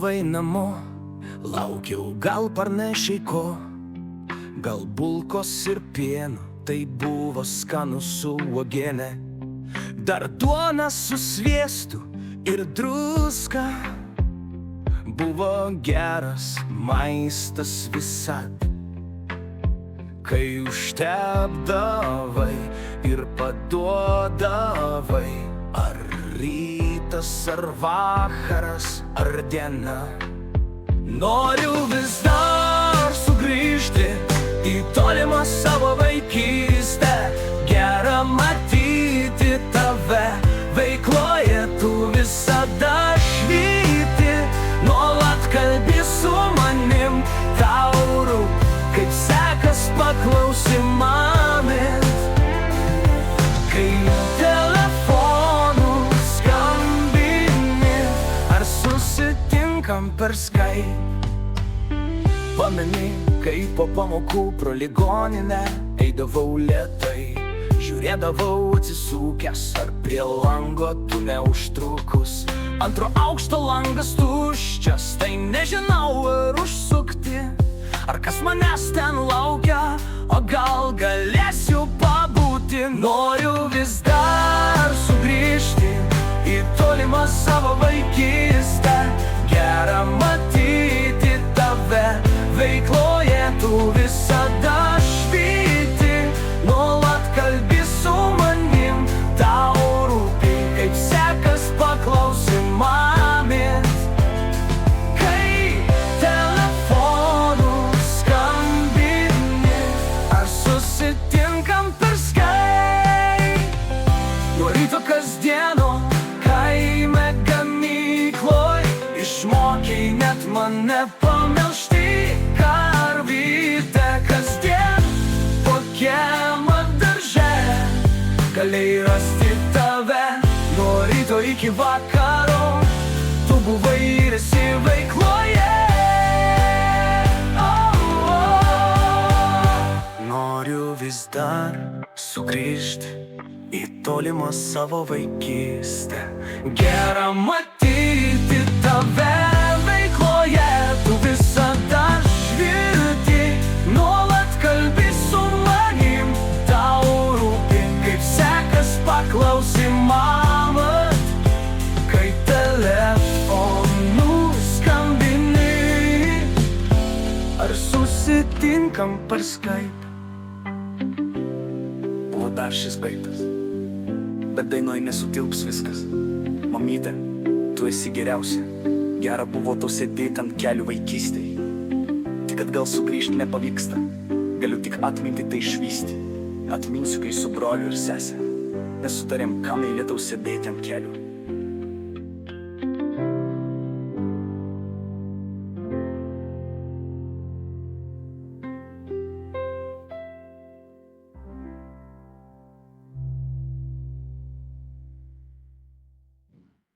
buvai namo, laukiau, gal parnešiai ko, gal bulkos ir pieno, tai buvo skanu su uogiene. Dar duona su sviestu ir druska, buvo geras maistas visad. Kai užtepdavai ir paduodavai, ar rytas, ar vakaras, ar diena. Noriu vis dar sugrįžti į tolimą savo vaikystę. Gera matyti tave veikloje, tu visada švyti. Nuolat kalbi su manim, tau rūpi, kaip sekas, paklausi mamės. Kai telefonu skambini, ar susitinkam per Skype. Pameni, kai po pamokų pro ligoninę eidavau lėtai, žiūrėdavau atsisukęs, ar prie lango tu neužtrukus. Antro aukšto langas tuščias, tai nežinau, ar užsukti, ar kas manęs ten laukia, o gal galėsiu pabūti. Noriu vis dar sugrįžti į tolimą savo vaikystę. Gera matyti tave veikloje, tu visada švyti. Nuolat kalbi su manim, tau rūpi, kaip sekas, paklausi mamės. Kai telefonu skambini, ar susitinkam per Skype. Nuo ryto kasdieno kaime gamykloj išmokei net mane pamelžti karvytę. Kasdien po kiemą darže galėjai rasti tave. Nuo ryto iki vakaro tu buvai ir esi veikloje. Noriu vis dar sugrįžti į tolimą savo vaikystę. Gera matyti tave veikloje, tu visada švirti. Nuolat kalbi su manim, tau rūpi, kaip sekas, paklausi mamą. Kai telefonu skambini, ar susitinkam per Skype. Buvo dar šis baigtas, bet dainoj nesutilps viskas. Mamyte, tu esi geriausia. Gera buvo tau sėdėti ant kelių vaikystėj. Tik kad gal sugrįžti nepavyksta, galiu tik atminti tai išvysti. Atminsiu, kai su broliu ir sese nesutarėm, kam eilė tau sėdėti ant kelių.